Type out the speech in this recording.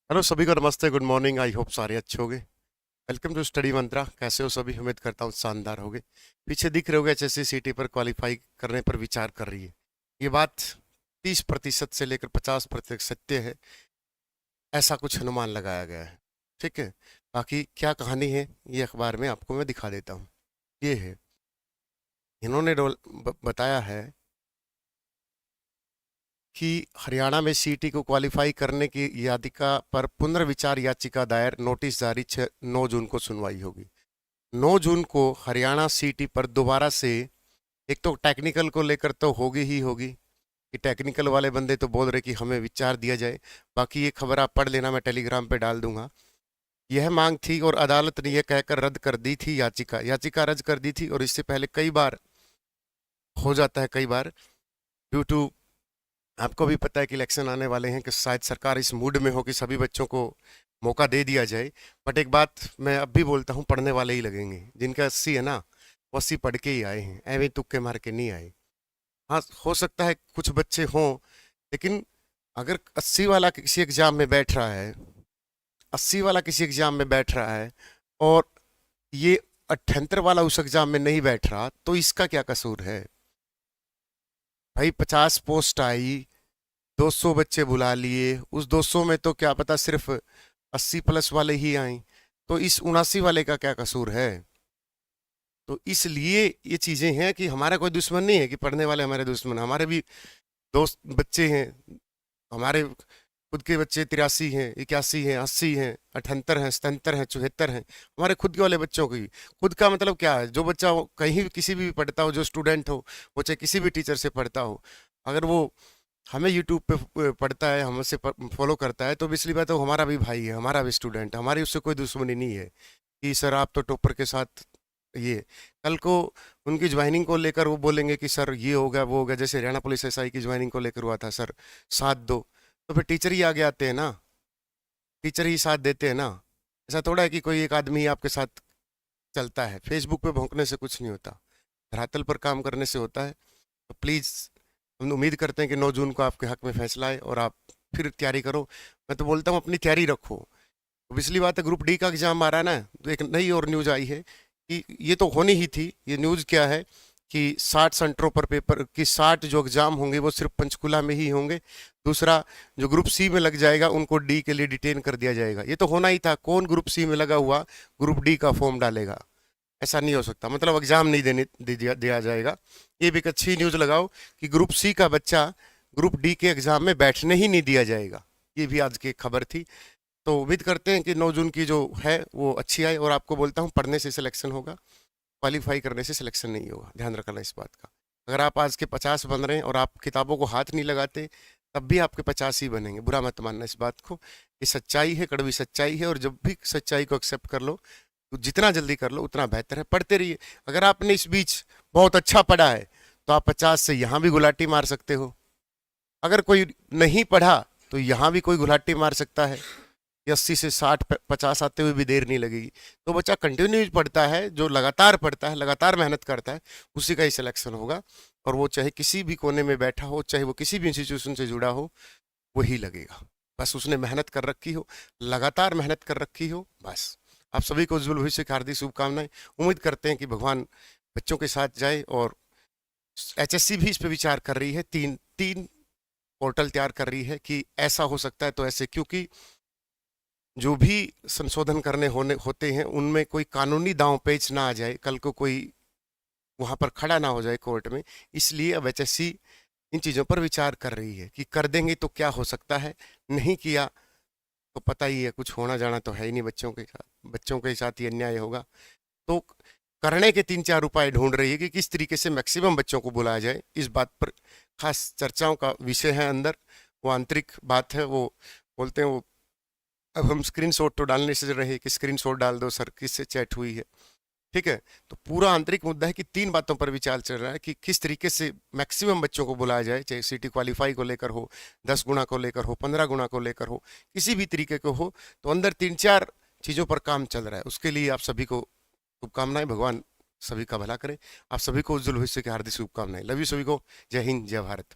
Hello सभी को नमस्ते, गुड मॉर्निंग। आई होप सारे अच्छे होंगे। वेलकम टू स्टडी मंत्रा। कैसे हो सभी? उम्मीद करता हूँ शानदार होगे। पीछे दिख रहे होगे एचएससी सीटी पर क्वालिफाई करने पर विचार कर रही है। ये बात 30% से लेकर 50% सत्य है, ऐसा कुछ अनुमान लगाया गया है। ठीक है, बाकी क्या कहानी है ये अखबार में आपको मैं दिखा देता हूँ। ये है, इन्होंने बताया है कि हरियाणा में सीटी को क्वालिफाई करने की याचिका पर पुनर्विचार याचिका दायर, नोटिस जारी। 9 जून को सुनवाई होगी। 9 जून को हरियाणा सीटी पर दोबारा से, एक तो टेक्निकल को लेकर तो होगी ही होगी, कि टेक्निकल वाले बंदे तो बोल रहे कि हमें विचार दिया जाए। बाकी ये खबर आप पढ़ लेना, मैं टेलीग्राम पे डाल दूंगा। यह मांग थी और अदालत ने यह कहकर रद्द कर दी थी। याचिका रद्द कर दी थी। और इससे पहले कई बार हो जाता है, कई बार ड्यू टू, आपको भी पता है कि इलेक्शन आने वाले हैं, कि शायद सरकार इस मूड में हो कि सभी बच्चों को मौका दे दिया जाए। बट एक बात मैं अब भी बोलता हूँ, पढ़ने वाले ही लगेंगे। जिनका 80 है ना, वो 80 पढ़ के ही आए हैं, ऐਵੇਂ तुक्के मार के नहीं आए। हाँ, हो सकता है कुछ बच्चे हों, लेकिन अगर 80 वाला किसी एग्जाम में बैठ रहा है, 80 वाला किसी एग्जाम में बैठ रहा है, और ये 78 वाला उस एग्जाम में नहीं बैठ रहा, तो इसका क्या कसूर है भाई? 50 पोस्ट आई, 200 बच्चे बुला लिए, उस 200 में तो क्या पता सिर्फ 80 प्लस वाले ही आए, तो इस 79 वाले का क्या कसूर है? तो इसलिए ये चीजें हैं कि हमारा कोई दुश्मन नहीं है, कि पढ़ने वाले हमारे दुश्मन। हमारे भी दोस्त बच्चे हैं, हमारे खुद के बच्चे 83 हैं, 81 हैं, 80 हैं, 78 हैं, 77 हैं, 74 हैं। हमारे खुद के वाले बच्चों की, खुद का मतलब क्या है? जो बच्चा कहीं भी किसी भी पढ़ता हो, जो स्टूडेंट हो, वो चाहे किसी भी टीचर से पढ़ता हो, अगर वो हमें यूट्यूब पे पढ़ता है, हमसे फॉलो करता है, तो इसलिए बात है वो हमारा भी भाई है, हमारा भी स्टूडेंट है। हमारी उससे कोई दुश्मनी नहीं है कि सर आप तो टॉपर के साथ ये, कल को उनकी ज्वाइनिंग को लेकर वो बोलेंगे कि सर ये हो गया, वो हो गया। जैसे हरियाणा पुलिस एसआई की ज्वाइनिंग को लेकर हुआ था, सर साथ दो, तो फिर टीचर ही आगे आते हैं ना, टीचर ही साथ देते हैं ना। ऐसा थोड़ा है कि कोई एक आदमी ही आपके साथ चलता है। फेसबुक पे भौंकने से कुछ नहीं होता, धरातल पर काम करने से होता है। तो प्लीज़, हम उम्मीद करते हैं कि 9 जून को आपके हक में फैसला आए और आप फिर तैयारी करो। मैं तो बोलता हूँ अपनी तैयारी रखो। अब इसलिए बात है, ग्रुप डी का एग्जाम आ रहा है ना, तो एक नई और न्यूज़ आई है कि ये तो होनी ही थी। ये न्यूज़ क्या है कि 60 सेंटरों पर पेपर की 60 जो एग्जाम होंगे वो सिर्फ पंचकुला में ही होंगे। दूसरा, जो ग्रुप सी में लग जाएगा उनको डी के लिए डिटेन कर दिया जाएगा। ये तो होना ही था। कौन ग्रुप सी में लगा हुआ ग्रुप डी का फॉर्म डालेगा? ऐसा नहीं हो सकता। मतलब एग्जाम नहीं दिया जाएगा। ये भी एक अच्छी न्यूज़ लगाओ कि ग्रुप सी का बच्चा ग्रुप डी के एग्जाम में बैठने ही नहीं दिया जाएगा। ये भी आज की खबर थी। तो उम्मीद करते हैं कि 9 जून की जो है वो अच्छी आए। और आपको बोलता हूँ, पढ़ने से सिलेक्शन होगा, क्वालिफाई करने से सिलेक्शन नहीं होगा। ध्यान रखना इस बात का। अगर आप आज के 50 बन रहे हैं और आप किताबों को हाथ नहीं लगाते, तब भी आपके 50 ही बनेंगे। बुरा मत मानना इस बात को, ये सच्चाई है, कड़वी सच्चाई है। और जब भी सच्चाई को एक्सेप्ट कर लो, तो जितना जल्दी कर लो उतना बेहतर है। पढ़ते रहिए। अगर आपने इस बीच बहुत अच्छा पढ़ा है, तो आप 50 से यहाँ भी गुलाटी मार सकते हो। अगर कोई नहीं पढ़ा, तो यहाँ भी कोई गुलाटी मार सकता है। 80 से 60 50 आते हुए भी देर नहीं लगेगी। तो बच्चा कंटिन्यू पढ़ता है, जो लगातार पढ़ता है, लगातार मेहनत करता है, उसी का ही सिलेक्शन होगा। और वो चाहे किसी भी कोने में बैठा हो, चाहे वो किसी भी इंस्टीट्यूशन से जुड़ा हो, वही लगेगा। बस उसने मेहनत कर रखी हो, लगातार मेहनत कर रखी हो, बस। आप सभी को उज्जवल भविष्य की हार्दिक शुभकामनाएं। उम्मीद करते हैं कि भगवान बच्चों के साथ जाए। और एचएससी भी इस पे विचार कर रही है, तीन तीन पोर्टल तैयार कर रही है कि ऐसा हो सकता है तो ऐसे, क्योंकि जो भी संशोधन करने होने होते हैं उनमें कोई कानूनी दांव पेच ना आ जाए, कल को कोई वहां पर खड़ा ना हो जाए कोर्ट में। इसलिए अब एचएससी इन चीज़ों पर विचार कर रही है कि कर देंगे तो क्या हो सकता है, नहीं किया तो पता ही है कुछ होना जाना तो है ही नहीं। बच्चों के साथ ही अन्याय होगा। तो करने के 3-4 उपाय ढूंढ रही है कि किस तरीके से मैक्सिमम बच्चों को बुलाया जाए। इस बात पर खास चर्चाओं का विषय है अंदर। वो आंतरिक बात है। वो बोलते हैं वो, अब हम स्क्रीनशॉट तो डालने से रहे कि स्क्रीनशॉट डाल दो सर, किससे चैट हुई है, ठीक है। तो पूरा आंतरिक मुद्दा है कि 3 बातों पर विचार चल रहा है कि किस तरीके से मैक्सिमम बच्चों को बुलाया जाए, चाहे सीटी क्वालिफाई को लेकर हो, 10 गुना को लेकर हो, 15 गुना को लेकर हो, किसी भी तरीके को हो। तो अंदर 3-4 चीज़ों पर काम चल रहा है। उसके लिए आप सभी को शुभकामनाएं। भगवान सभी का भला करे। आप सभी को उज्जवल भविष्य की हार्दिक शुभकामनाएं। लव यू सभी को। जय हिंद, जय भारत।